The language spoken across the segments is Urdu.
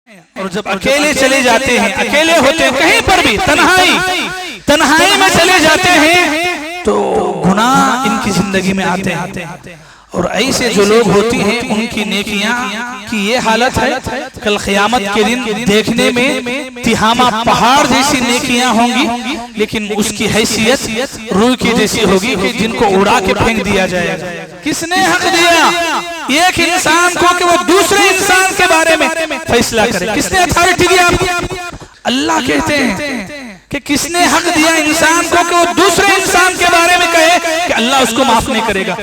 اور جب اکیلے چلے جاتے ہیں، اکیلے ہوتے ہیں، کہیں پر بھی تنہائی میں چلے جاتے ہیں تو گناہ ان کی زندگی میں آتے ہیں. اور ایسے جو لوگ ہوتی ہیں ان کی نیکیاں کی یہ حالت ہے، کل قیامت کے دن دیکھنے میں تہامہ پہاڑ جیسی نیکیاں ہوں گی، لیکن اس کی حیثیت روح کی جیسی ہوگی کہ جن کو اڑا کے پھینک دیا جائے گا. کس نے حق دیا ایک انسان کو کہ وہ دوسرے انسان کے بارے میں فیصلہ کرے؟ کس نے اتھارٹی دیا آپ کو؟ اللہ کہتے ہیں کہ کس نے حق دیا انسان کو کہ وہ دوسرے انسان کے بارے میں کہے کہ اللہ اس کو معاف نہیں کرے گا؟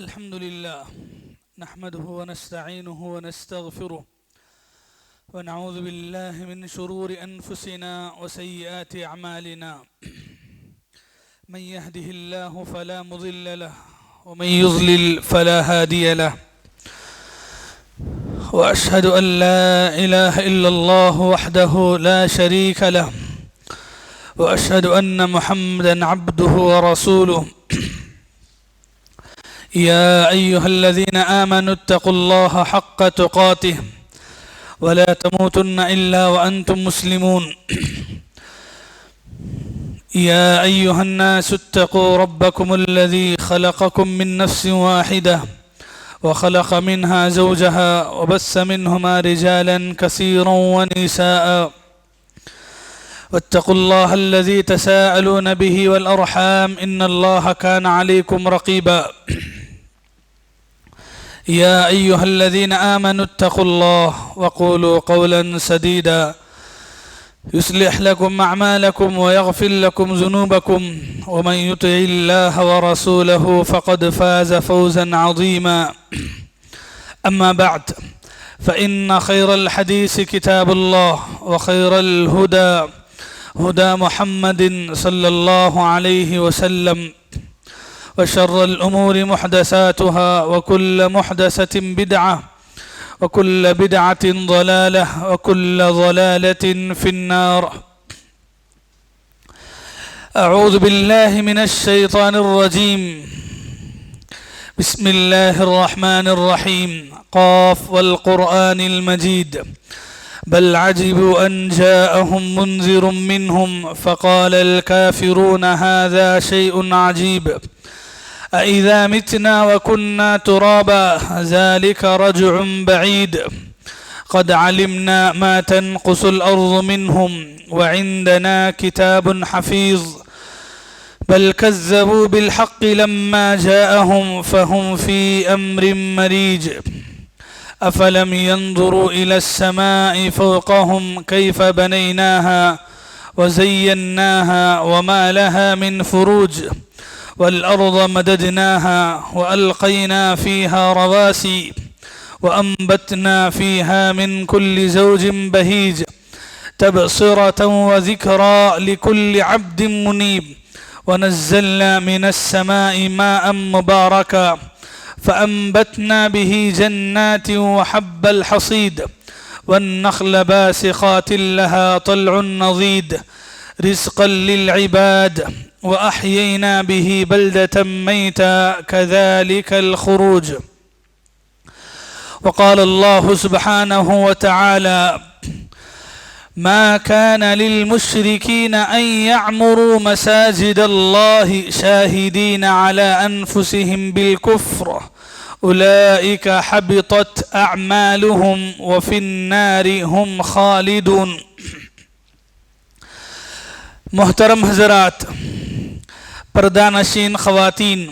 الحمدللہ نحمده ونستعینه ونستغفره ونعوذ بالله من شرور أنفسنا وسيئات أعمالنا من يهده الله فلا مضل له ومن يضلل فلا هادي له وأشهد أن لا إله إلا الله وحده لا شريك له وأشهد أن محمدا عبده ورسوله يا أيها الذين آمنوا اتقوا الله حق تقاته ولا تموتن إلا وأنتم مسلمون يا أيها الناس اتقوا ربكم الذي خلقكم من نفس واحدة وخلق منها زوجها وبث منهما رجالا كثيرا ونساء واتقوا الله الذي تساءلون به والأرحام إن الله كان عليكم رقيبا يا أيها الذين آمنوا اتقوا الله وقولوا قولا سديدا يصلح لكم أعمالكم ويغفر لكم ذنوبكم ومن يطع الله ورسوله فقد فاز فوزا عظيما أما بعد فإن خير الحديث كتاب الله وخير الهدى هدى محمد صلى الله عليه وسلم وشر الأمور محدثاتها وكل محدثة بدعة وكل بدعة ضلالة وكل ضلالة في النار. أعوذ بالله من الشيطان الرجيم. بسم الله الرحمن الرحيم. قاف والقرآن المجيد بل عجبوا أن جاءهم منذر منهم فقال الكافرون هذا شيء عجيب أإذا متنا وكنا ترابا ذلك رجع بعيد قد علمنا ما تنقص الأرض منهم وعندنا كتاب حفيظ بل كذبوا بالحق لما جاءهم فهم في أمر مريج أفلم ينظروا إلى السماء فوقهم كيف بنيناها وزيناها وما لها من فروج والأرض مددناها وألقينا فيها رواسي وأنبتنا فيها من كل زوج بهيج تبصرة وذكرى لكل عبد منيب ونزلنا من السماء ماء مباركا فأنبتنا به جنات وحب الحصيد والنخل باسقات لها طلع نضيد رزقا للعباد وأحيينا به بلدة ميتا كذلك الخروج. وقال الله سبحانه وتعالى ما كان للمشركين أن يعمروا مساجد الله شاهدين على أنفسهم بالكفر أولئك حبطت أعمالهم وفي النار هم خالدون. محترم حضرات، پردہ نشین خواتین،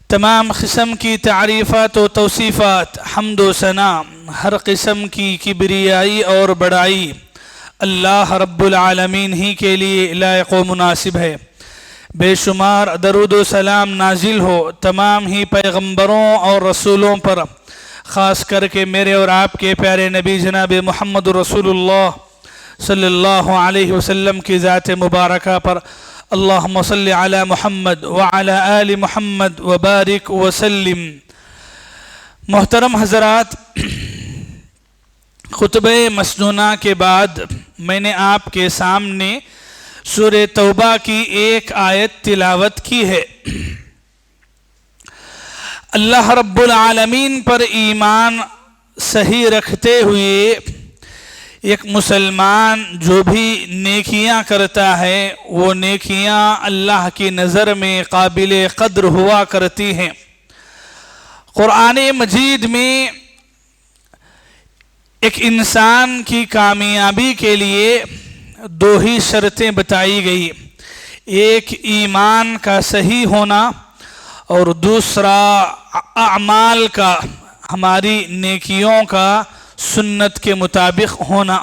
تمام قسم کی تعریفات و توصیفات، حمد و ثنا، ہر قسم کی کبریائی اور بڑائی اللہ رب العالمین ہی کے لیے لائق و مناسب ہے. بے شمار درود و سلام نازل ہو تمام ہی پیغمبروں اور رسولوں پر، خاص کر کے میرے اور آپ کے پیارے نبی جناب محمد رسول اللہ صلی اللہ علیہ وسلم کی ذات مبارکہ پر. اللہم صلی علی محمد وعلی آل محمد وبارک وسلم. محترم حضرات، خطبہ مسنونہ کے بعد میں نے آپ کے سامنے سورہ توبہ کی ایک آیت تلاوت کی ہے. اللہ رب العالمین پر ایمان صحیح رکھتے ہوئے ایک مسلمان جو بھی نیکیاں کرتا ہے وہ نیکیاں اللہ کی نظر میں قابل قدر ہوا کرتی ہیں۔ قرآن مجید میں ایک انسان کی کامیابی کے لیے دو ہی شرطیں بتائی گئی، ایک ایمان کا صحیح ہونا اور دوسرا اعمال کا، ہماری نیکیوں کا سنت کے مطابق ہونا۔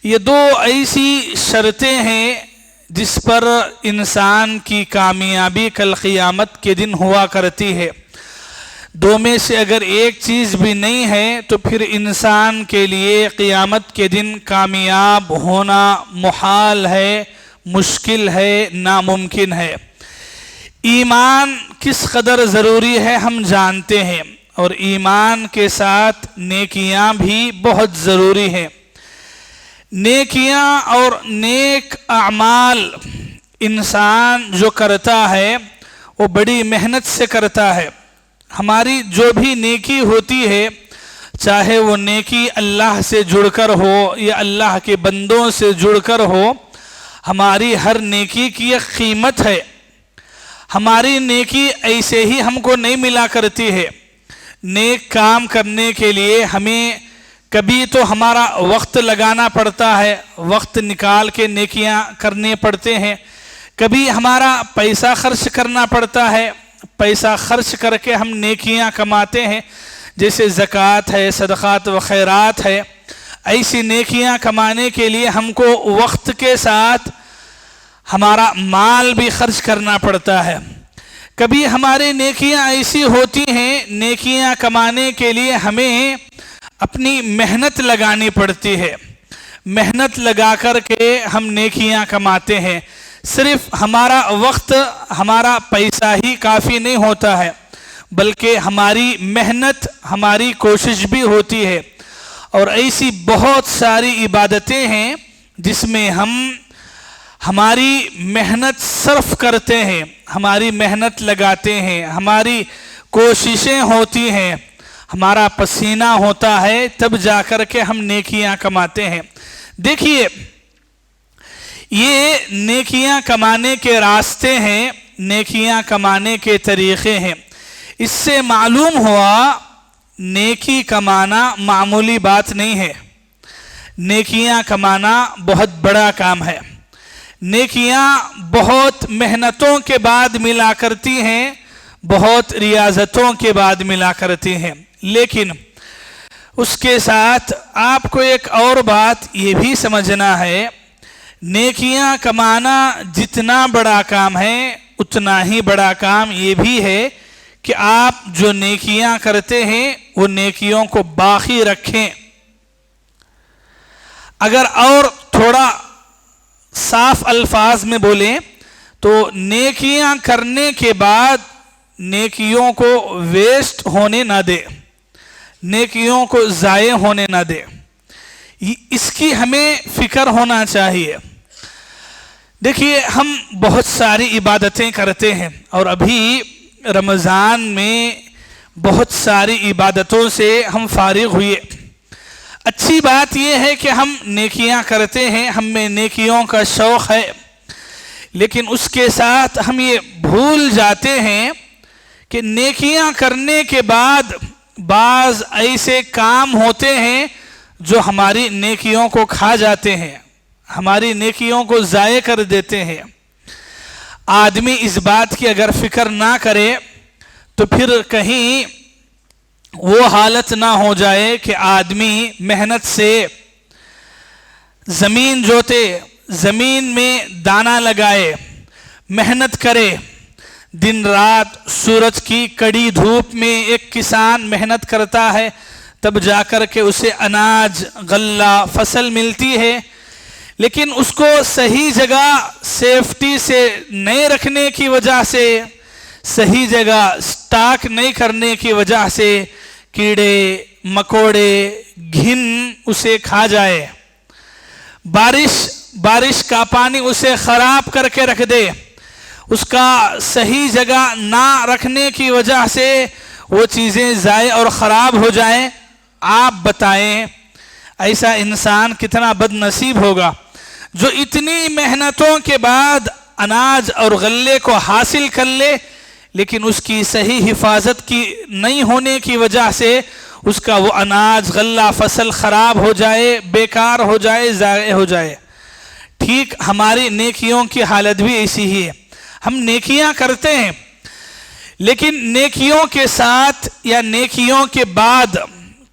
یہ دو ایسی شرطیں ہیں جس پر انسان کی کامیابی کل قیامت کے دن ہوا کرتی ہے۔ دو میں سے اگر ایک چیز بھی نہیں ہے تو پھر انسان کے لیے قیامت کے دن کامیاب ہونا محال ہے، مشکل ہے، ناممکن ہے۔ ایمان کس قدر ضروری ہے ہم جانتے ہیں، اور ایمان کے ساتھ نیکیاں بھی بہت ضروری ہیں۔ نیکیاں اور نیک اعمال انسان جو کرتا ہے وہ بڑی محنت سے کرتا ہے۔ ہماری جو بھی نیکی ہوتی ہے، چاہے وہ نیکی اللہ سے جڑ کر ہو یا اللہ کے بندوں سے جڑ کر ہو، ہماری ہر نیکی کی ایک قیمت ہے۔ ہماری نیکی ایسے ہی ہم کو نہیں ملا کرتی ہے۔ نیک کام کرنے کے لیے ہمیں کبھی تو ہمارا وقت لگانا پڑتا ہے، وقت نکال کے نیکیاں کرنے پڑتے ہیں، کبھی ہمارا پیسہ خرچ کرنا پڑتا ہے، پیسہ خرچ کر کے ہم نیکیاں کماتے ہیں، جیسے زکوٰۃ ہے، صدقات و خیرات ہے۔ ایسی نیکیاں کمانے کے لیے ہم کو وقت کے ساتھ ہمارا مال بھی خرچ کرنا پڑتا ہے۔ کبھی ہماری نیکیاں ایسی ہوتی ہیں، نیکیاں کمانے کے لیے ہمیں اپنی محنت لگانی پڑتی ہے، محنت لگا کر کے ہم نیکیاں کماتے ہیں۔ صرف ہمارا وقت، ہمارا پیسہ ہی کافی نہیں ہوتا ہے، بلکہ ہماری محنت، ہماری کوشش بھی ہوتی ہے۔ اور ایسی بہت ساری عبادتیں ہیں جس میں ہم ہماری محنت صرف کرتے ہیں، ہماری محنت لگاتے ہیں، ہماری کوششیں ہوتی ہیں، ہمارا پسینہ ہوتا ہے، تب جا کر کے ہم نیکیاں کماتے ہیں۔ دیکھیے، یہ نیکیاں کمانے کے راستے ہیں، نیکیاں کمانے کے طریقے ہیں۔ اس سے معلوم ہوا نیکی کمانا معمولی بات نہیں ہے، نیکیاں کمانا بہت بڑا کام ہے۔ نیکیاں بہت محنتوں کے بعد ملا کرتی ہیں، بہت ریاضتوں کے بعد ملا کرتی ہیں، لیکن اس کے ساتھ آپ کو ایک اور بات یہ بھی سمجھنا ہے، نیکیاں کمانا جتنا بڑا کام ہے اتنا ہی بڑا کام یہ بھی ہے کہ آپ جو نیکیاں کرتے ہیں وہ نیکیوں کو باقی رکھیں۔ اگر اور تھوڑا صاف الفاظ میں بولیں تو نیکیاں کرنے کے بعد نیکیوں کو ویسٹ ہونے نہ دے، نیکیوں کو ضائع ہونے نہ دے، اس کی ہمیں فکر ہونا چاہیے۔ دیکھیے، ہم بہت ساری عبادتیں کرتے ہیں، اور ابھی رمضان میں بہت ساری عبادتوں سے ہم فارغ ہوئے۔ اچھی بات یہ ہے کہ ہم نیکیاں کرتے ہیں، ہم میں نیکیوں کا شوق ہے، لیکن اس کے ساتھ ہم یہ بھول جاتے ہیں کہ نیکیاں کرنے کے بعد بعض ایسے کام ہوتے ہیں جو ہماری نیکیوں کو کھا جاتے ہیں، ہماری نیکیوں کو ضائع کر دیتے ہیں۔ آدمی اس بات کی اگر فکر نہ کرے تو پھر کہیں وہ حالت نہ ہو جائے کہ آدمی محنت سے زمین جوتے، زمین میں دانہ لگائے، محنت کرے، دن رات سورج کی کڑی دھوپ میں ایک کسان محنت کرتا ہے، تب جا کر کے اسے اناج، غلہ، فصل ملتی ہے، لیکن اس کو صحیح جگہ سیفٹی سے نہیں رکھنے کی وجہ سے، صحیح جگہ سٹاک نہیں کرنے کی وجہ سے کیڑے مکوڑے گھن اسے کھا جائے، بارش کا پانی اسے خراب کر کے رکھ دے، اس کا صحیح جگہ نہ رکھنے کی وجہ سے وہ چیزیں ضائع اور خراب ہو جائیں؟ آپ بتائیں ایسا انسان کتنا بد نصیب ہوگا جو اتنی محنتوں کے بعد اناج اور غلے کو حاصل کر لے، لیکن اس کی صحیح حفاظت کی نہیں ہونے کی وجہ سے اس کا وہ اناج غلہ فصل خراب ہو جائے، بیکار ہو جائے، ضائع ہو جائے۔ ٹھیک ہماری نیکیوں کی حالت بھی ایسی ہی ہے۔ ہم نیکیاں کرتے ہیں، لیکن نیکیوں کے ساتھ یا نیکیوں کے بعد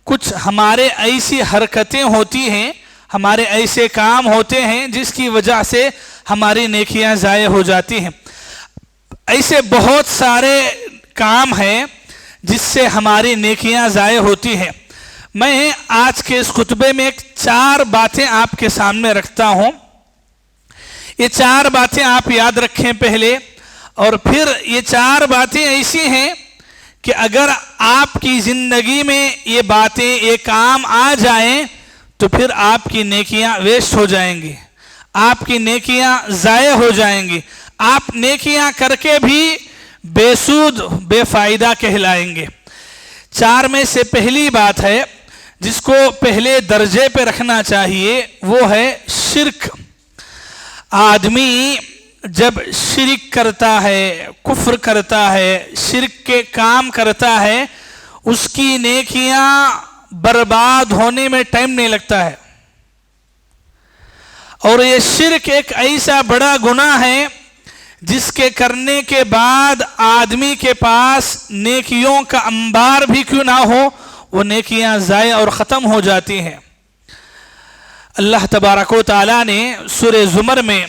کچھ ہمارے ایسی حرکتیں ہوتی ہیں، ہمارے ایسے کام ہوتے ہیں جس کی وجہ سے ہماری نیکیاں ضائع ہو جاتی ہیں۔ ایسے بہت سارے کام ہیں جس سے ہماری نیکیاں ضائع ہوتی ہیں۔ میں آج کے اس خطبے میں 4 باتیں آپ کے سامنے رکھتا ہوں۔ یہ 4 باتیں آپ یاد رکھیں پہلے، اور پھر یہ 4 باتیں ایسی ہیں کہ اگر آپ کی زندگی میں یہ باتیں، یہ کام آ جائیں تو پھر آپ کی نیکیاں ویسٹ ہو جائیں گی، آپ کی نیکیاں ضائع ہو جائیں گی، آپ نیکیاں کر کے بھی بے سود بے فائدہ کہلائیں گے۔ 4 میں سے پہلی بات ہے جس کو پہلے درجے پہ رکھنا چاہیے، وہ ہے شرک۔ آدمی جب شرک کرتا ہے، کفر کرتا ہے، شرک کے کام کرتا ہے، اس کی نیکیاں برباد ہونے میں ٹائم نہیں لگتا ہے۔ اور یہ شرک ایک ایسا بڑا گناہ ہے جس کے کرنے کے بعد آدمی کے پاس نیکیوں کا انبار بھی کیوں نہ ہو، وہ نیکیاں ضائع اور ختم ہو جاتی ہیں۔ اللہ تبارک و تعالیٰ نے سورہ زمر میں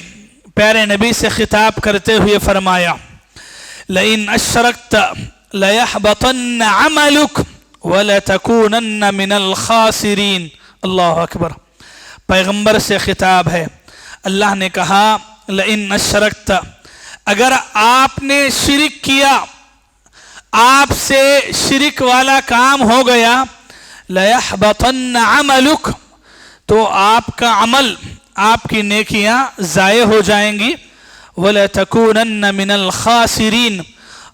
پیارے نبی سے خطاب کرتے ہوئے فرمایا، لَإِنْ أَشْرَكْتَ لَيَحْبَطَنَّ عَمَلُكَ وَلَتَكُونَنَّ مِنَ الْخَاسِرِينَ۔ اللہ اکبر، پیغمبر سے خطاب ہے۔ اللہ نے کہا لَإِنْ أَشْرَكْتَ، اگر آپ نے شرک کیا، آپ سے شرک والا کام ہو گیا، لَيَحْبَطَنَّ عَمَلُكَ، تو آپ کا عمل، آپ کی نیکیاں ضائع ہو جائیں گی، وَلَتَكُونَنَّ مِنَ الْخَاسِرِينَ،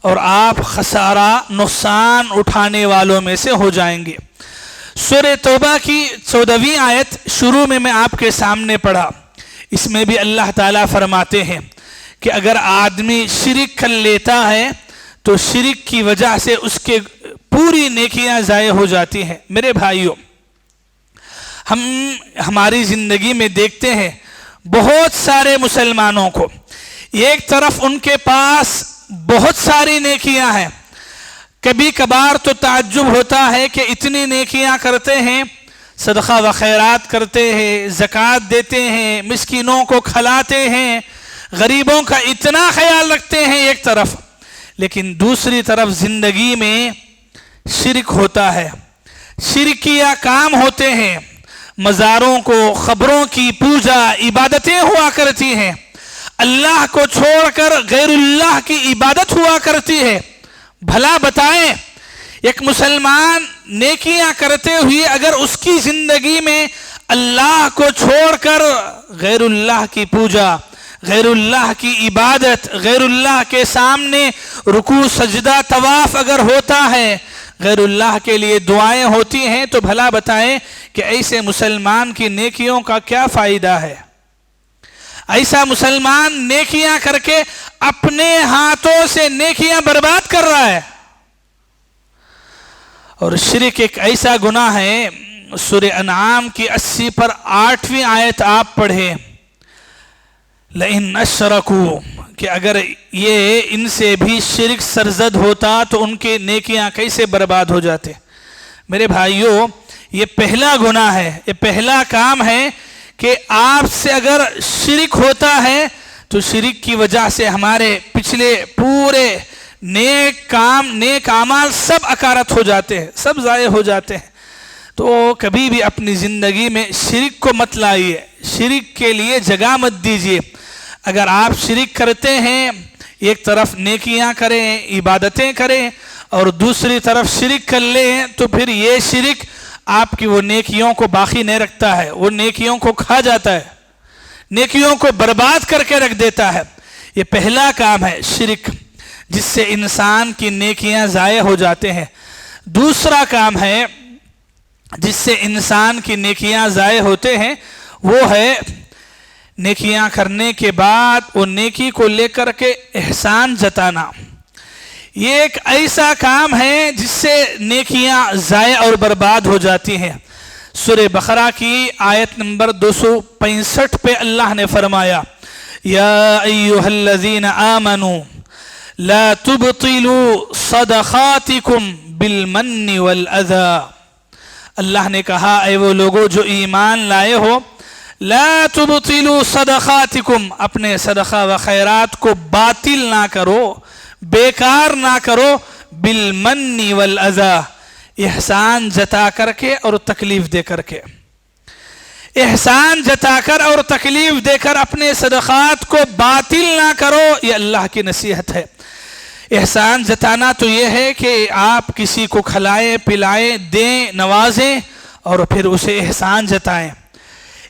اور آپ خسارہ نقصان اٹھانے والوں میں سے ہو جائیں گے۔ سورہ توبہ کی 14ویں آیت شروع میں آپ کے سامنے پڑھا، اس میں بھی اللہ تعالیٰ فرماتے ہیں کہ اگر آدمی شرک کر لیتا ہے تو شرک کی وجہ سے اس کے پوری نیکیاں ضائع ہو جاتی ہیں۔ میرے بھائیوں، ہم ہماری زندگی میں دیکھتے ہیں بہت سارے مسلمانوں کو، ایک طرف ان کے پاس بہت ساری نیکیاں ہیں، کبھی کبھار تو تعجب ہوتا ہے کہ اتنی نیکیاں کرتے ہیں، صدقہ و خیرات کرتے ہیں، زکوٰۃ دیتے ہیں، مسکینوں کو کھلاتے ہیں، غریبوں کا اتنا خیال رکھتے ہیں ایک طرف، لیکن دوسری طرف زندگی میں شرک ہوتا ہے، شرکیہ کام ہوتے ہیں، مزاروں کو، قبروں کی پوجا، عبادتیں ہوا کرتی ہیں، اللہ کو چھوڑ کر غیر اللہ کی عبادت ہوا کرتی ہے۔ بھلا بتائیں، ایک مسلمان نیکیاں کرتے ہوئے اگر اس کی زندگی میں اللہ کو چھوڑ کر غیر اللہ کی پوجا، غیر اللہ کی عبادت، غیر اللہ کے سامنے رکوع سجدہ طواف اگر ہوتا ہے، غیر اللہ کے لیے دعائیں ہوتی ہیں، تو بھلا بتائیں کہ ایسے مسلمان کی نیکیوں کا کیا فائدہ ہے؟ ایسا مسلمان نیکیاں کر کے اپنے ہاتھوں سے نیکیاں برباد کر رہا ہے۔ اور شرک ایک ایسا گناہ ہے، سورہ انعام کی 80 پر 8ویں آیت آپ پڑھیں، لَإِنْ أَشْرَكُوا، کہ اگر یہ ان سے بھی شرک سرزد ہوتا تو ان کے نیکیاں کیسے برباد ہو جاتے۔ میرے بھائیوں، یہ پہلا گناہ ہے، یہ پہلا کام ہے کہ آپ سے اگر شرک ہوتا ہے تو شرک کی وجہ سے ہمارے پچھلے پورے نیک کام، نیک اعمال سب اکارت ہو جاتے ہیں، سب ضائع ہو جاتے ہیں۔ تو کبھی بھی اپنی زندگی میں شرک کو مت لائیے، شرک کے لیے جگہ مت دیجیے۔ اگر آپ شرک کرتے ہیں، ایک طرف نیکیاں کریں، عبادتیں کریں، اور دوسری طرف شرک کر لیں، تو پھر یہ شرک آپ کی وہ نیکیوں کو باقی نہیں رکھتا ہے، وہ نیکیوں کو کھا جاتا ہے، نیکیوں کو برباد کر کے رکھ دیتا ہے۔ یہ پہلا کام ہے شرک، جس سے انسان کی نیکیاں ضائع ہو جاتے ہیں۔ دوسرا کام ہے جس سے انسان کی نیکیاں ضائع ہوتے ہیں، وہ ہے نیکیاں کرنے کے بعد وہ نیکی کو لے کر کے احسان جتانا۔ یہ ایک ایسا کام ہے جس سے نیکیاں ضائع اور برباد ہو جاتی ہیں۔ سورہ بقرہ کی آیت نمبر 265 پہ اللہ نے فرمایا یا ایھا الذین آمنوا لا تبطلوا صدقاتکم بالمن والاذی۔ اللہ نے کہا اے وہ لوگوں جو ایمان لائے ہو، لا تبطلوا صدقاتکم، اپنے صدقہ و خیرات کو باطل نہ کرو، بیکار نہ کرو، بالمن والاذی، احسان جتا کر کے اور تکلیف دے کر کے۔ احسان جتا کر اور تکلیف دے کر اپنے صدقات کو باطل نہ کرو، یہ اللہ کی نصیحت ہے۔ احسان جتانا تو یہ ہے کہ آپ کسی کو کھلائیں پلائیں دیں نوازیں اور پھر اسے احسان جتائیں۔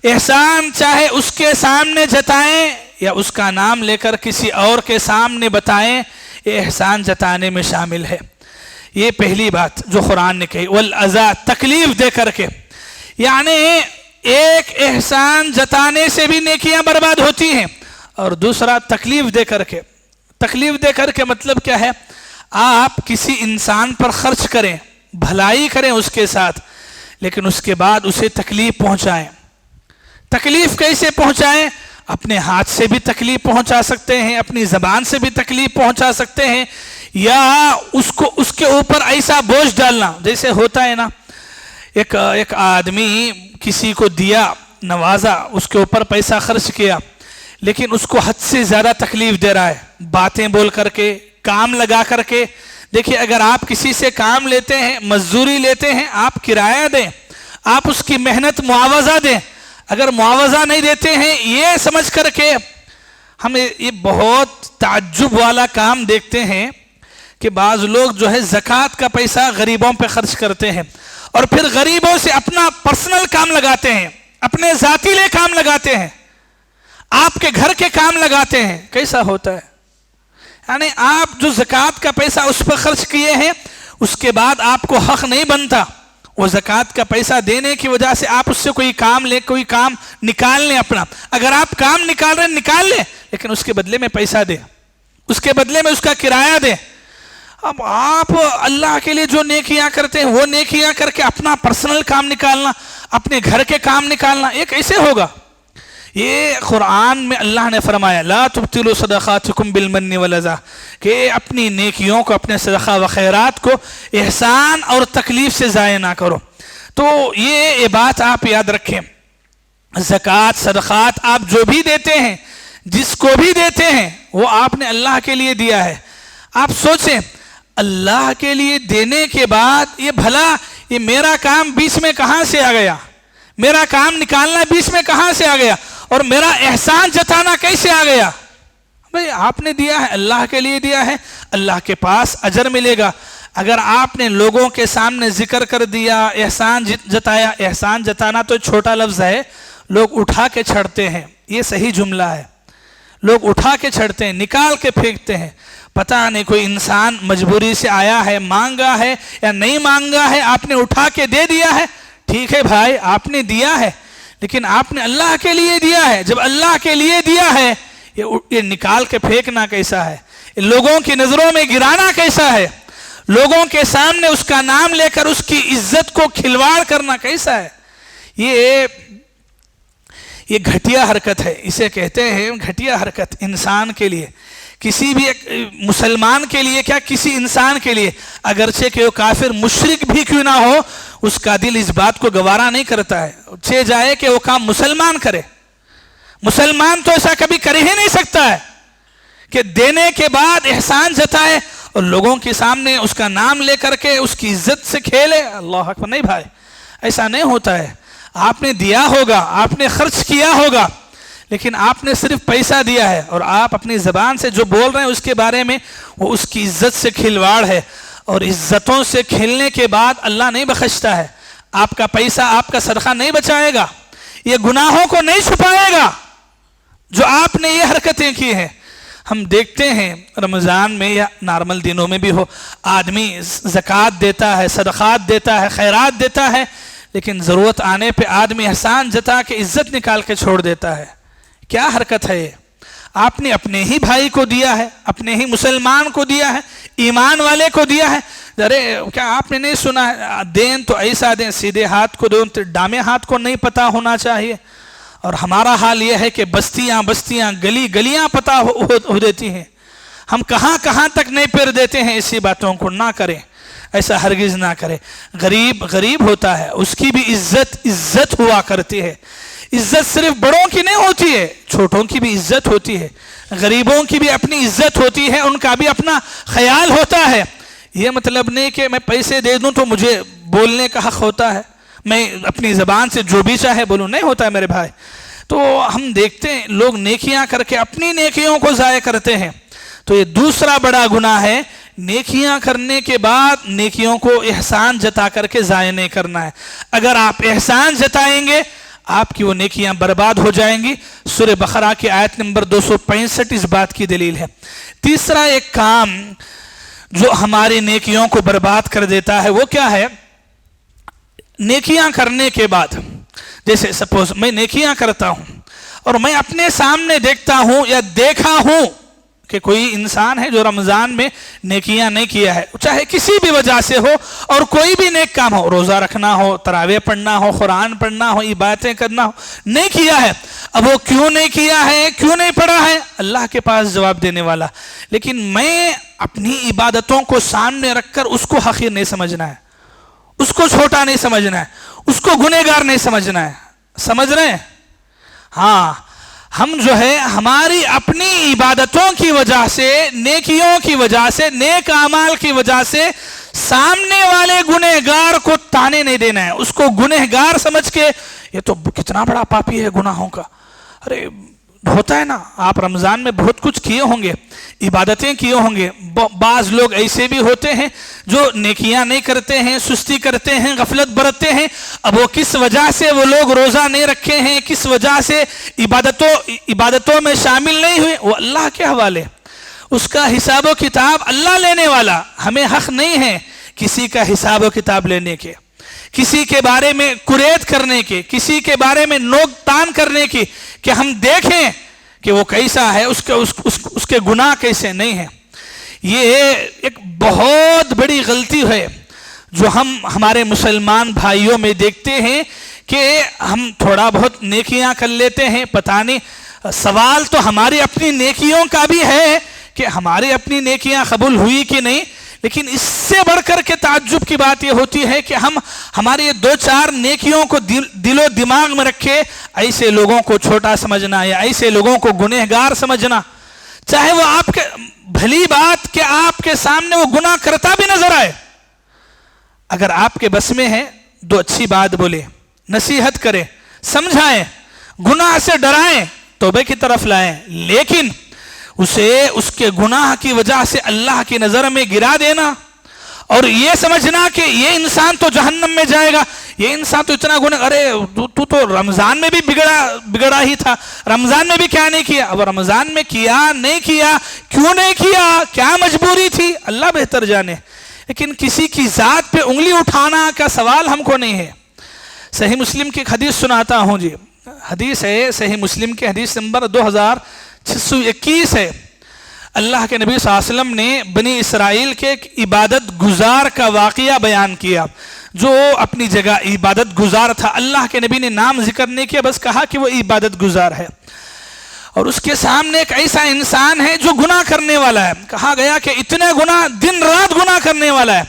احسان چاہے اس کے سامنے جتائیں یا اس کا نام لے کر کسی اور کے سامنے بتائیں، یہ احسان جتانے میں شامل ہے۔ یہ پہلی بات جو قرآن نے کہی، والاذی، تکلیف دے کر کے، یعنی ایک احسان جتانے سے بھی نیکیاں برباد ہوتی ہیں، اور دوسرا تکلیف دے کر کے۔ تکلیف دے کر کے مطلب کیا ہے؟ آپ کسی انسان پر خرچ کریں، بھلائی کریں اس کے ساتھ، لیکن اس کے بعد اسے تکلیف پہنچائیں۔ تکلیف کیسے پہنچائیں؟ اپنے ہاتھ سے بھی تکلیف پہنچا سکتے ہیں، اپنی زبان سے بھی تکلیف پہنچا سکتے ہیں، یا اس کے اوپر ایسا بوجھ ڈالنا، جیسے ہوتا ہے نا، ایک آدمی کسی کو دیا، نوازا، اس کے اوپر پیسہ خرچ کیا، لیکن اس کو حد سے زیادہ تکلیف دے رہا ہے، باتیں بول کر کے، کام لگا کر کے۔ دیکھیے اگر آپ کسی سے کام لیتے ہیں، مزدوری لیتے ہیں، آپ کرایہ دیں، آپ اس کی محنت معاوضہ دیں۔ اگر معاوضہ نہیں دیتے ہیں، یہ سمجھ کر کے ہم یہ بہت تعجب والا کام دیکھتے ہیں کہ بعض لوگ جو ہے زکوٰۃ کا پیسہ غریبوں پہ خرچ کرتے ہیں اور پھر غریبوں سے اپنا پرسنل کام لگاتے ہیں، اپنے ذاتی لے کام لگاتے ہیں، آپ کے گھر کے کام لگاتے ہیں۔ کیسا ہوتا ہے؟ یعنی آپ جو زکوٰۃ کا پیسہ اس پر خرچ کیے ہیں، اس کے بعد آپ کو حق نہیں بنتا وہ زکوٰۃ کا پیسہ دینے کی وجہ سے آپ اس سے کوئی کام لیں، کوئی کام نکال لیں اپنا۔ اگر آپ کام نکال رہے ہیں نکال لیں، لیکن اس کے بدلے میں پیسہ دیں، اس کے بدلے میں اس کا کرایہ دیں۔ اب آپ اللہ کے لیے جو نیکیاں کرتے ہیں وہ نیکیاں کر کے اپنا پرسنل کام نکالنا، اپنے گھر کے کام نکالنا، یہ کیسے ہوگا؟ یہ قرآن میں اللہ نے فرمایا لا تبطلوا صدقاتکم بالمن والاذی، کہ اپنی نیکیوں کو، اپنے صدقہ و خیرات کو احسان اور تکلیف سے ضائع نہ کرو۔ تو یہ بات آپ یاد رکھیں، زکوٰۃ صدقات آپ جو بھی دیتے ہیں، جس کو بھی دیتے ہیں، وہ آپ نے اللہ کے لیے دیا ہے۔ آپ سوچیں اللہ کے لیے دینے کے بعد یہ بھلا یہ میرا کام بیچ میں کہاں سے آ گیا؟ میرا کام نکالنا بیچ میں کہاں سے آ گیا؟ اور میرا احسان جتانا کیسے آ گیا؟ بھئی آپ نے دیا ہے، اللہ کے لیے دیا ہے، اللہ کے پاس اجر ملے گا۔ اگر آپ نے لوگوں کے سامنے ذکر کر دیا، احسان جتایا، احسان جتانا تو چھوٹا لفظ ہے، لوگ اٹھا کے چھڑتے ہیں، یہ صحیح جملہ ہے، لوگ اٹھا کے چھڑتے ہیں، نکال کے پھینکتے ہیں۔ پتہ نہیں کوئی انسان مجبوری سے آیا ہے، مانگا ہے یا نہیں مانگا ہے، آپ نے اٹھا کے دے دیا ہے، ٹھیک ہے بھائی آپ نے دیا ہے، لیکن آپ نے اللہ کے لیے دیا ہے۔ جب اللہ کے لیے دیا ہے، یہ نکال کے پھینکنا کیسا ہے؟ لوگوں کی نظروں میں گرانا کیسا ہے؟ لوگوں کے سامنے اس کا نام لے کر اس کی عزت کو کھلواڑ کرنا کیسا ہے؟ یہ گھٹیا حرکت ہے، اسے کہتے ہیں گھٹیا حرکت انسان کے لیے، کسی بھی ایک مسلمان کے لیے کیا، کسی انسان کے لیے، اگرچہ کہ وہ کافر مشرک بھی کیوں نہ ہو، اس کا دل اس بات کو گوارا نہیں کرتا ہے، چاہے جائے کہ وہ کام مسلمان کرے۔ مسلمان تو ایسا کبھی کر ہی نہیں سکتا ہے کہ دینے کے بعد احسان جتائے اور لوگوں کے سامنے اس کا نام لے کر کے اس کی عزت سے کھیلے۔ اللہ اکبر، نہیں بھائی، ایسا نہیں ہوتا ہے۔ آپ نے دیا ہوگا، آپ نے خرچ کیا ہوگا، لیکن آپ نے صرف پیسہ دیا ہے اور آپ اپنی زبان سے جو بول رہے ہیں اس کے بارے میں وہ اس کی عزت سے کھلواڑ ہے، اور عزتوں سے کھیلنے کے بعد اللہ نہیں بخشتا ہے۔ آپ کا پیسہ، آپ کا صدقہ نہیں بچائے گا، یہ گناہوں کو نہیں چھپائے گا جو آپ نے یہ حرکتیں کی ہیں۔ ہم دیکھتے ہیں رمضان میں یا نارمل دنوں میں بھی ہو، آدمی زکوٰۃ دیتا ہے، صدقات دیتا ہے، خیرات دیتا ہے، لیکن ضرورت آنے پہ آدمی احسان جتا کے عزت نکال کے چھوڑ دیتا ہے۔ کیا حرکت ہے یہ؟ آپ نے اپنے ہی بھائی کو دیا ہے، اپنے ہی مسلمان کو دیا ہے، ایمان والے کو دیا ہے۔ ارے کیا آپ نے نہیں سنا ہے دین تو ایسا دیں، سیدھے ہاتھ کو دو، ڈامے ہاتھ کو نہیں پتہ ہونا چاہیے۔ اور ہمارا حال یہ ہے کہ بستیاں بستیاں گلیاں پتہ ہو دیتی ہیں، ہم کہاں کہاں تک نہیں پھر دیتے ہیں۔ ایسی باتوں کو نہ کریں، ایسا ہرگز نہ کریں۔ غریب ہوتا ہے، اس کی بھی عزت ہوا کرتی ہے۔ عزت صرف بڑوں کی نہیں ہوتی ہے، چھوٹوں کی بھی عزت ہوتی ہے، غریبوں کی بھی اپنی عزت ہوتی ہے، ان کا بھی اپنا خیال ہوتا ہے۔ یہ مطلب نہیں کہ میں پیسے دے دوں تو مجھے بولنے کا حق ہوتا ہے، میں اپنی زبان سے جو بھی چاہے بولوں، نہیں ہوتا ہے میرے بھائی۔ تو ہم دیکھتے ہیں لوگ نیکیاں کر کے اپنی نیکیوں کو ضائع کرتے ہیں، تو یہ دوسرا بڑا گناہ ہے۔ نیکیاں کرنے کے بعد نیکیوں کو احسان جتا کر کے ضائع نہیں کرنا ہے۔ اگر آپ احسان جتائیں گے آپ کی وہ نیکیاں برباد ہو جائیں گی۔ سورہ بقرہ کی آیت نمبر 265 اس بات کی دلیل ہے۔ تیسرا ایک کام جو ہماری نیکیوں کو برباد کر دیتا ہے وہ کیا ہے؟ نیکیاں کرنے کے بعد، جیسے سپوز میں نیکیاں کرتا ہوں اور میں اپنے سامنے دیکھتا ہوں یا دیکھا ہوں کہ کوئی انسان ہے جو رمضان میں نیکیاں نہیں کیا ہے، چاہے کسی بھی وجہ سے ہو، اور کوئی بھی نیک کام ہو، روزہ رکھنا ہو، تراویح پڑھنا ہو، قرآن پڑھنا ہو، عبادتیں کرنا ہو، نہیں کیا ہے۔ اب وہ کیوں نہیں کیا ہے، کیوں نہیں پڑھا ہے، اللہ کے پاس جواب دینے والا۔ لیکن میں اپنی عبادتوں کو سامنے رکھ کر اس کو حقیر نہیں سمجھنا ہے، اس کو چھوٹا نہیں سمجھنا ہے، اس کو گنہگار نہیں سمجھنا ہے۔ سمجھ رہے ہیں؟ ہاں، ہم جو ہے ہماری اپنی عبادتوں کی وجہ سے، نیکیوں کی وجہ سے، نیک اعمال کی وجہ سے سامنے والے گنہگار کو تانے نہیں دینا ہے، اس کو گنہگار سمجھ کے یہ تو کتنا بڑا پاپی ہے گناہوں کا۔ ارے ہوتا ہے نا، آپ رمضان میں بہت کچھ کیے ہوں گے، عبادتیں کیے ہوں گے۔ بعض لوگ ایسے بھی ہوتے ہیں جو نیکیاں نہیں کرتے ہیں، سستی کرتے ہیں، غفلت برتتے ہیں۔ اب وہ کس وجہ سے وہ لوگ روزہ نہیں رکھے ہیں، کس وجہ سے عبادتوں میں شامل نہیں ہوئے، وہ اللہ کے حوالے، اس کا حساب و کتاب اللہ لینے والا۔ ہمیں حق نہیں ہے کسی کا حساب و کتاب لینے کے، کسی کے بارے میں کریت کرنے کے، کسی کے بارے میں نوک تان کرنے کی، کہ ہم دیکھیں کہ وہ کیسا ہے، اس کے گناہ کیسے نہیں ہیں۔ یہ ایک بہت بڑی غلطی ہے جو ہم ہمارے مسلمان بھائیوں میں دیکھتے ہیں کہ ہم تھوڑا بہت نیکیاں کر لیتے ہیں، پتہ نہیں۔ سوال تو ہماری اپنی نیکیوں کا بھی ہے کہ ہماری اپنی نیکیاں قبول ہوئی کہ نہیں، لیکن اس سے بڑھ کر کے تعجب کی بات یہ ہوتی ہے کہ ہم ہماری دو چار نیکیوں کو دل و دماغ میں رکھے ایسے لوگوں کو چھوٹا سمجھنا یا ایسے لوگوں کو گنہگار سمجھنا، چاہے وہ آپ کے بھلی بات کہ آپ کے سامنے وہ گناہ کرتا بھی نظر آئے۔ اگر آپ کے بس میں ہے دو اچھی بات بولے، نصیحت کریں، سمجھائیں، گناہ سے ڈرائیں، توبہ کی طرف لائیں، لیکن اسے اس کے گناہ کی وجہ سے اللہ کی نظر میں گرا دینا اور یہ سمجھنا کہ یہ انسان تو جہنم میں جائے گا، یہ انسان تو اتنا گناہ، ارے تو رمضان میں بھی بگڑا ہی تھا، رمضان میں بھی کیا نہیں کیا؟ اب رمضان میں کیا نہیں کیا، کیوں نہیں کیا، کیا مجبوری تھی، اللہ بہتر جانے۔ لیکن کسی کی ذات پہ انگلی اٹھانا کا سوال ہم کو نہیں ہے۔ صحیح مسلم کی ایک حدیث سناتا ہوں جی، حدیث ہے صحیح مسلم کی حدیث نمبر 2621 ہے۔ اللہ کے نبی صلی اللہ علیہ وسلم نے بنی اسرائیل کے ایک عبادت گزار کا واقعہ بیان کیا جو اپنی جگہ عبادت گزار تھا۔ اللہ کے نبی نے نام ذکر نہیں کیا، بس کہا کہ وہ عبادت گزار ہے، اور اس کے سامنے ایک ایسا انسان ہے جو گناہ کرنے والا ہے۔ کہا گیا کہ اتنے گناہ، دن رات گناہ کرنے والا ہے۔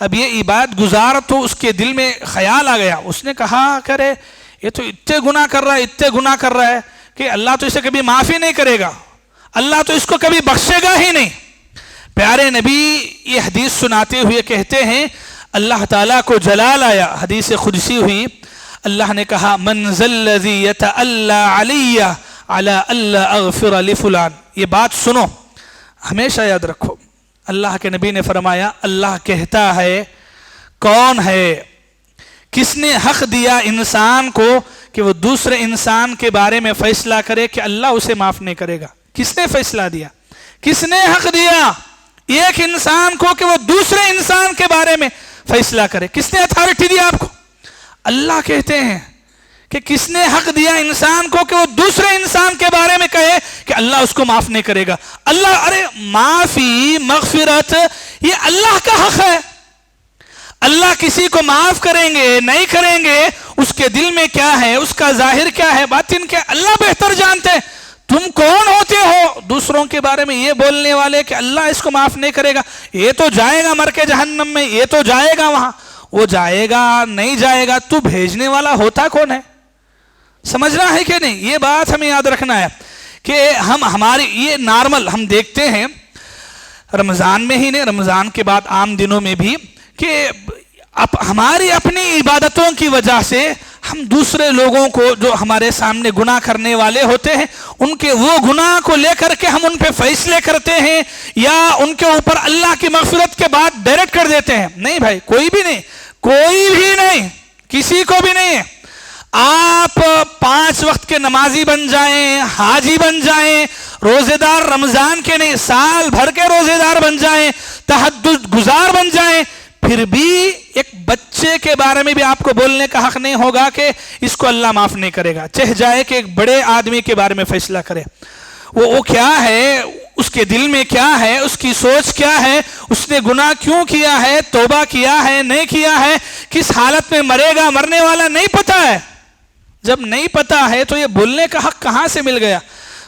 اب یہ عبادت گزار تو اس کے دل میں خیال آ گیا، اس نے کہا کرے یہ تو اتنے گناہ کر رہا ہے، اتنے گناہ کر رہا ہے کہ اللہ تو اسے کبھی معافی نہیں کرے گا، اللہ تو اس کو کبھی بخشے گا ہی نہیں۔ پیارے نبی یہ حدیث سناتے ہوئے کہتے ہیں اللہ تعالیٰ کو جلال آیا، حدیث قدسی ہوئی، اللہ نے کہا من ذا الذی یتألی علی علی الا اغفر لفلان۔ یہ بات سنو، ہمیشہ یاد رکھو، اللہ کے نبی نے فرمایا اللہ کہتا ہے کون ہے، کس نے حق دیا انسان کو کہ وہ دوسرے انسان کے بارے میں فیصلہ کرے کہ اللہ اسے معاف نہیں کرے گا؟ کس نے فیصلہ دیا؟ کس نے حق دیا ایک انسان کو کہ وہ دوسرے انسان کے بارے میں فیصلہ کرے؟ کس نے اتھارٹی دیا آپ کو؟ اللہ کہتے ہیں کہ کس نے حق دیا انسان کو کہ وہ دوسرے انسان کے بارے میں کہے کہ اللہ اس کو معاف نہیں کرے گا؟ اللہ، ارے معافی مغفرت یہ اللہ کا حق ہے. اللہ کسی کو معاف کریں گے نہیں کریں گے، اس کے دل میں کیا ہے، اس کا ظاہر کیا ہے، باطن کیا، اللہ بہتر جانتے ہیں. تم کون ہوتے ہو دوسروں کے بارے میں یہ بولنے والے کہ اللہ اس کو معاف نہیں کرے گا، یہ تو جائے گا مر کے جہنم میں، یہ تو جائے گا وہاں، وہ جائے گا نہیں جائے گا، تو بھیجنے والا ہوتا کون ہے؟ سمجھنا ہے کہ نہیں؟ یہ بات ہمیں یاد رکھنا ہے کہ ہماری یہ نارمل ہم دیکھتے ہیں رمضان میں ہی نہیں، رمضان کے بعد عام دنوں میں بھی، کہ ہماری اپنی عبادتوں کی وجہ سے ہم دوسرے لوگوں کو جو ہمارے سامنے گناہ کرنے والے ہوتے ہیں ان کے وہ گناہ کو لے کر کے ہم ان پہ فیصلے کرتے ہیں یا ان کے اوپر اللہ کی مغفرت کے بعد ڈائریکٹ کر دیتے ہیں. نہیں بھائی، کوئی بھی نہیں، کوئی بھی نہیں، کسی کو بھی نہیں. آپ 5 وقت کے نمازی بن جائیں، حاجی بن جائیں، روزے دار رمضان کے نہیں سال بھر کے روزے دار بن جائیں، تہجد گزار بن جائیں، پھر بھی ایک بچے کے بارے میں بھی آپ کو بولنے کا حق نہیں ہوگا کہ اس کو اللہ معاف نہیں کرے گا. چاہے جائے کہ ایک بڑے آدمی کے بارے میں فیصلہ کرے، وہ کیا ہے، اس کے دل میں کیا ہے، اس کی سوچ کیا ہے، اس نے گناہ کیوں کیا ہے، توبہ کیا ہے نہیں کیا ہے، کس حالت میں مرے گا مرنے والا نہیں پتا ہے. جب نہیں پتا ہے تو یہ بولنے کا حق کہاں سے مل گیا؟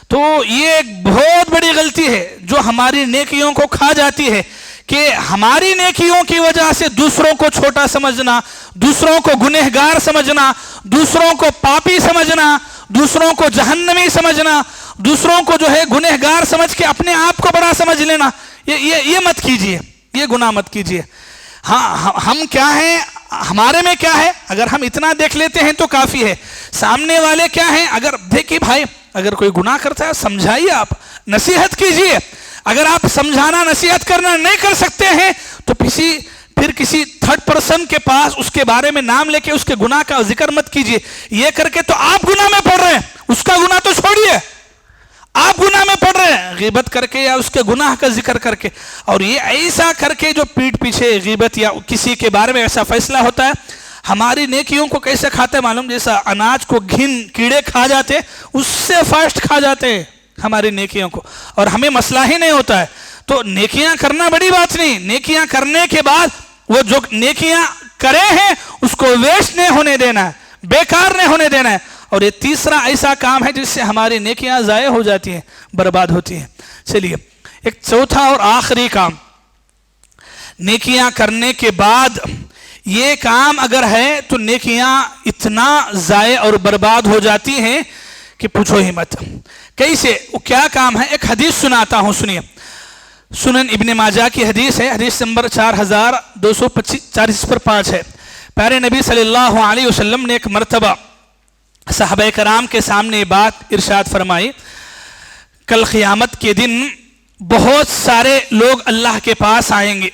تو یہ ایک بہت بڑی غلطی ہے جو ہماری نیکیوں کو کھا جاتی ہے کہ ہماری نیکیوں کی وجہ سے دوسروں کو چھوٹا سمجھنا، دوسروں کو گنہگار سمجھنا، دوسروں کو پاپی سمجھنا، دوسروں کو جہنمی سمجھنا، دوسروں کو جو ہے گنہگار سمجھ کے اپنے آپ کو بڑا سمجھ لینا، یہ مت کیجئے، یہ گناہ مت کیجئے. ہاں ہم کیا ہیں، ہمارے میں کیا ہے، اگر ہم اتنا دیکھ لیتے ہیں تو کافی ہے. سامنے والے کیا ہیں، اگر دیکھیے بھائی، اگر کوئی گناہ کرتا ہے سمجھائیے، آپ نصیحت کیجئے. اگر آپ سمجھانا نصیحت کرنا نہیں کر سکتے ہیں تو پھر کسی تھرڈ پرسن کے پاس اس کے بارے میں نام لے کے اس کے گناہ کا ذکر مت کیجئے. یہ کر کے تو آپ گناہ میں پڑ رہے ہیں، اس کا گناہ تو چھوڑیے، آپ گناہ میں پڑ رہے ہیں غیبت کر کے یا اس کے گناہ کا ذکر کر کے. اور یہ ایسا کر کے جو پیٹھ پیچھے غیبت یا کسی کے بارے میں ایسا فیصلہ ہوتا ہے، ہماری نیکیوں کو کیسے کھاتے معلوم؟ جیسا اناج کو کیڑے کھا جاتے، اس سے فاسٹ کھا جاتے ہیں ہماری نیکیوں کو، اور ہمیں مسئلہ ہی نہیں ہوتا ہے. تو نیکیاں کرنا بڑی بات نہیں، نیکیاں کرنے کے بعد وہ جو نیکیاں کرے ہیں اس کو ویسٹ نہیں ہونے دینا ہے، بیکار نہیں ہونے دینا ہے. اور یہ تیسرا ایسا کام ہے جس سے ہماری نیکیاں ضائع ہو جاتی ہیں، برباد ہوتی ہیں. چلیے ایک چوتھا اور آخری کام، نیکیاں کرنے کے بعد یہ کام اگر ہے تو نیکیاں اتنا ضائع اور برباد ہو جاتی ہیں کہ پوچھو ہی مت. کیسے، وہ کیا کام ہے؟ ایک حدیث سناتا ہوں، سنیے. سنن ابن ماجہ کی حدیث ہے، حدیث نمبر 4245 ہے. پیارے نبی صلی اللہ علیہ وسلم نے ایک مرتبہ صحابہ کرام کے سامنے بات ارشاد فرمائی. کل قیامت کے دن بہت سارے لوگ اللہ کے پاس آئیں گے،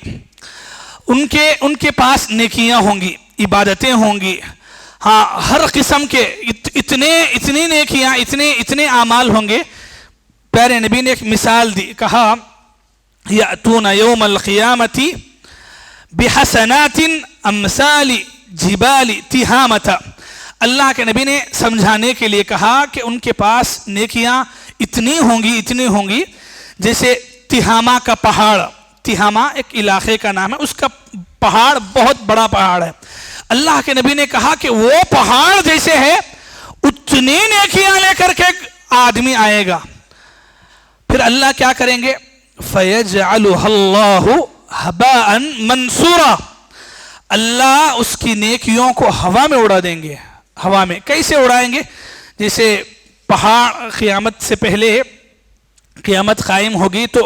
ان کے پاس نیکیاں ہوں گی، عبادتیں ہوں گی، ہاں ہر قسم کے اتنی نیکیاں، اتنے اعمال ہوں گے. پیارے نبی نے ایک مثال دی، کہا یأتون یوم القیامت بحسنات امثال جبال تہامۃ. اللہ کے نبی نے سمجھانے کے لیے کہا کہ ان کے پاس نیکیاں اتنی ہوں گی جیسے تہامہ کا پہاڑ. تہامہ ایک علاقے کا نام ہے، اس کا پہاڑ بہت بڑا پہاڑ ہے. اللہ کے نبی نے کہا کہ وہ پہاڑ جیسے ہے اتنی نیکیاں لے کر کے آدمی آئے گا. پھر اللہ کیا کریں گے؟ فَيَجْعَلُهَا اللَّهُ هَبَاءً مَنْصُورًا. اللہ اس کی نیکیوں کو ہوا میں اڑا دیں گے. ہوا میں کیسے اڑائیں گے؟ جیسے پہاڑ قیامت سے پہلے، قیامت قائم ہوگی تو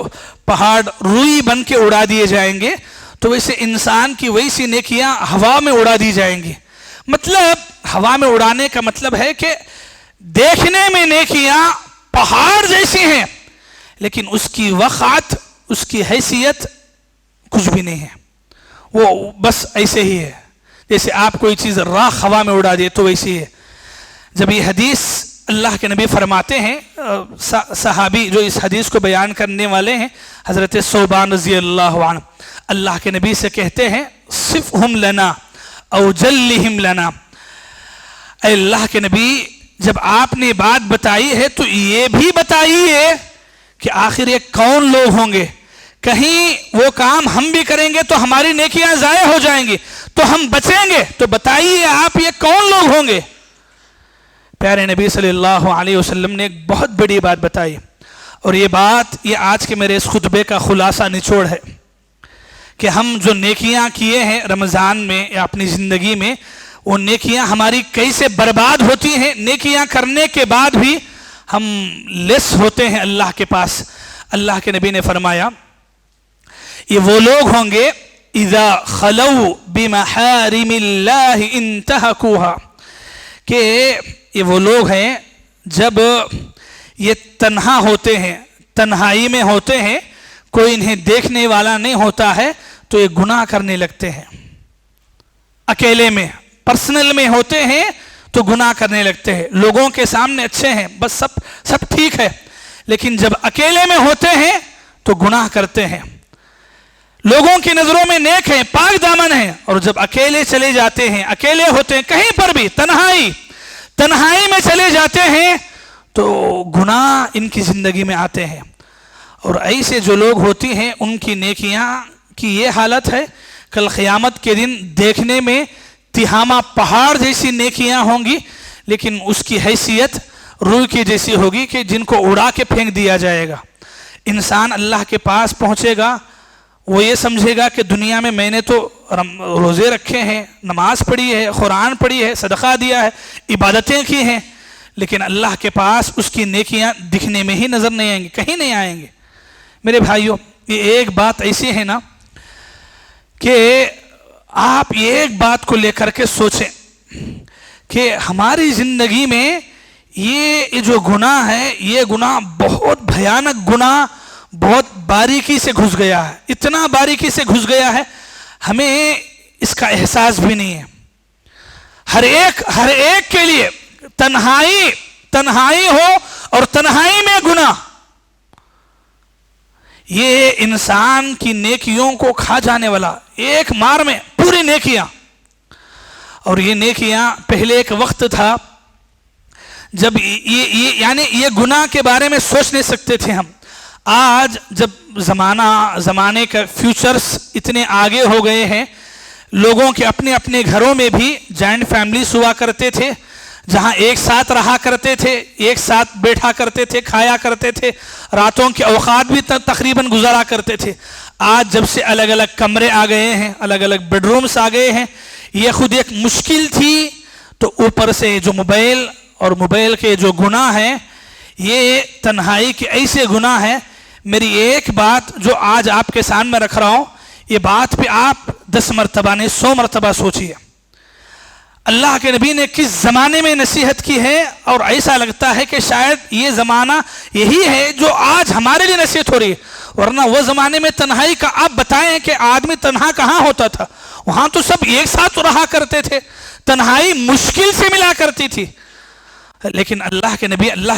پہاڑ روئی بن کے اڑا دیے جائیں گے، تو ویسے انسان کی ویسی نیکیاں ہوا میں اڑا دی جائیں گی. مطلب ہوا میں اڑانے کا مطلب ہے کہ دیکھنے میں نیکیاں پہاڑ جیسی ہیں لیکن اس کی وقعت، اس کی حیثیت کچھ بھی نہیں ہے، وہ بس ایسے ہی ہے جیسے آپ کوئی چیز راکھ ہوا میں اڑا دے تو ویسی ہے. جب یہ حدیث اللہ کے نبی فرماتے ہیں، صحابی جو اس حدیث کو بیان کرنے والے ہیں حضرت ثوبان رضی اللہ عنہ، اللہ کے نبی سے کہتے ہیں صفہم لنا او جلہم لنا، اے اللہ کے نبی جب آپ نے بات بتائی ہے تو یہ بھی بتائیے کہ آخر یہ کون لوگ ہوں گے، کہیں وہ کام ہم بھی کریں گے تو ہماری نیکیاں ضائع ہو جائیں گی تو ہم بچیں گے، تو بتائیے آپ یہ کون لوگ ہوں گے۔ پیارے نبی صلی اللہ علیہ وسلم نے ایک بہت بڑی بات بتائی، اور یہ بات یہ آج کے میرے اس خطبے کا خلاصہ نچوڑ ہے کہ ہم جو نیکیاں کیے ہیں رمضان میں یا اپنی زندگی میں، وہ نیکیاں ہماری کیسے برباد ہوتی ہیں، نیکیاں کرنے کے بعد بھی ہم لیس ہوتے ہیں اللہ کے پاس۔ اللہ کے نبی نے فرمایا یہ وہ لوگ ہوں گے اذا خلو بمحارم اللہ انتہکوہا، کہ یہ وہ لوگ ہیں جب یہ تنہا ہوتے ہیں، تنہائی میں ہوتے ہیں، کوئی انہیں دیکھنے والا نہیں ہوتا ہے تو یہ گناہ کرنے لگتے ہیں۔ اکیلے میں پرسنل میں ہوتے ہیں تو گناہ کرنے لگتے ہیں، لوگوں کے سامنے اچھے ہیں، بس سب ٹھیک ہے، لیکن جب اکیلے میں ہوتے ہیں تو گناہ کرتے ہیں۔ لوگوں کی نظروں میں نیک ہیں، پاک دامن ہیں، اور جب اکیلے چلے جاتے ہیں، اکیلے ہوتے ہیں، کہیں پر بھی تنہائی میں چلے جاتے ہیں تو گناہ ان کی زندگی میں آتے ہیں۔ اور ایسے جو لوگ ہوتی ہیں ان کی نیکیاں کی یہ حالت ہے، کل قیامت کے دن دیکھنے میں تہامہ پہاڑ جیسی نیکیاں ہوں گی، لیکن اس کی حیثیت روئی کی جیسی ہوگی کہ جن کو اڑا کے پھینک دیا جائے گا۔ انسان اللہ کے پاس پہنچے گا، وہ یہ سمجھے گا کہ دنیا میں نے تو روزے رکھے ہیں، نماز پڑھی ہے، قرآن پڑھی ہے، صدقہ دیا ہے، عبادتیں کی ہیں، لیکن اللہ کے پاس اس کی نیکیاں دکھنے میں ہی نظر نہیں آئیں گی، کہیں نہیں آئیں گے۔ میرے بھائیوں، یہ ایک بات ایسی ہے نا کہ آپ ایک بات کو لے کر کے سوچیں کہ ہماری زندگی میں یہ جو گناہ ہے، یہ گناہ بہت بھیانک گناہ بہت باریکی سے گھس گیا ہے، اتنا باریکی سے گھس گیا ہے ہمیں اس کا احساس بھی نہیں ہے۔ ہر ایک کے لیے تنہائی ہو اور تنہائی میں گناہ، یہ انسان کی نیکیوں کو کھا جانے والا، ایک مار میں پوری نیکیاں۔ اور یہ نیکیاں پہلے ایک وقت تھا جب یہ گناہ کے بارے میں سوچ نہیں سکتے تھے ہم۔ آج جب زمانے کا فیوچرز اتنے آگے ہو گئے ہیں، لوگوں کے اپنے گھروں میں بھی جوائنٹ فیملیز ہوا کرتے تھے، جہاں ایک ساتھ رہا کرتے تھے، ایک ساتھ بیٹھا کرتے تھے، کھایا کرتے تھے، راتوں کے اوقات بھی تقریباً گزارا کرتے تھے۔ آج جب سے الگ الگ کمرے آ گئے ہیں، الگ الگ بیڈ رومز آ گئے ہیں، یہ خود ایک مشکل تھی، تو اوپر سے جو موبائل کے جو گناہ ہیں، یہ تنہائی کے ایسے گناہ ہیں۔ میری ایک بات جو آج آپ کے سامنے رکھ رہا ہوں، یہ بات پہ آپ 10 مرتبہ نہیں 100 مرتبہ سوچیے۔ اللہ کے نبی نے کس زمانے میں نصیحت کی ہے، اور ایسا لگتا ہے کہ شاید یہ زمانہ یہی ہے جو آج ہمارے لیے نصیحت ہو رہی ہے، ورنہ وہ زمانے میں تنہائی کا آپ بتائیں کہ آدمی تنہا کہاں ہوتا تھا، وہاں تو سب ایک ساتھ رہا کرتے تھے، تنہائی مشکل سے ملا کرتی تھی۔ لیکن اللہ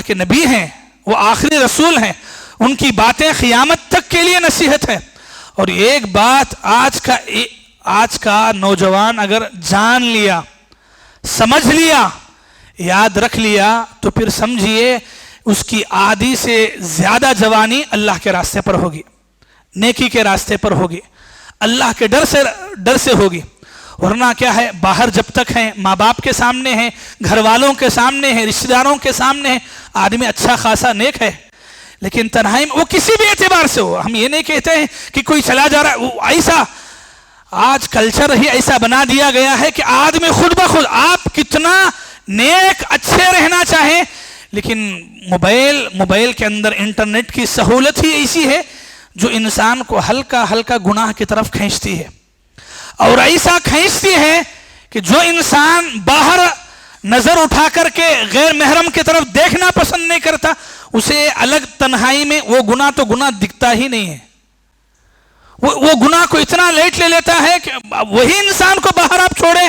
کے نبی ہیں، وہ آخری رسول ہیں، ان کی باتیں قیامت تک کے لیے نصیحت ہے۔ اور ایک بات آج کا نوجوان اگر جان لیا، سمجھ لیا، یاد رکھ لیا، تو پھر سمجھیے اس کی آدھی سے زیادہ جوانی اللہ کے راستے پر ہوگی، نیکی کے راستے پر ہوگی، اللہ کے ڈر سے ہوگی۔ ورنہ کیا ہے، باہر جب تک ہیں، ماں باپ کے سامنے ہیں، گھر والوں کے سامنے ہیں، رشتہ داروں کے سامنے ہیں، آدمی اچھا خاصا نیک ہے، لیکن تنہائی میں وہ کسی بھی اعتبار سے ہو، ہم یہ نہیں کہتے ہیں کہ کوئی چلا جا رہا ہے، وہ ایسا آج کلچر ہی ایسا بنا دیا گیا ہے کہ آدمی خود بخود آپ کتنا نیک اچھے رہنا چاہیں، لیکن موبائل کے اندر انٹرنیٹ کی سہولت ہی ایسی ہے جو انسان کو ہلکا گناہ کی طرف کھینچتی ہے، اور ایسا کھینچتی ہے کہ جو انسان باہر نظر اٹھا کر کے غیر محرم کی طرف دیکھنا پسند نہیں کرتا، اسے الگ تنہائی میں وہ گناہ دکھتا ہی نہیں ہے، وہ گناہ کو اتنا لیٹ لے لیتا ہے کہ وہی انسان کو باہر آپ چھوڑیں،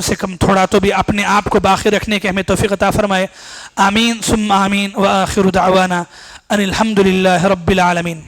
سے کم تھوڑا تو بھی اپنے آپ کو باقی رکھنے کے ہمیں توفیق عطا فرمائے. آمین ثم آمین. وآخر دعوانا ان الحمد للہ رب العالمین.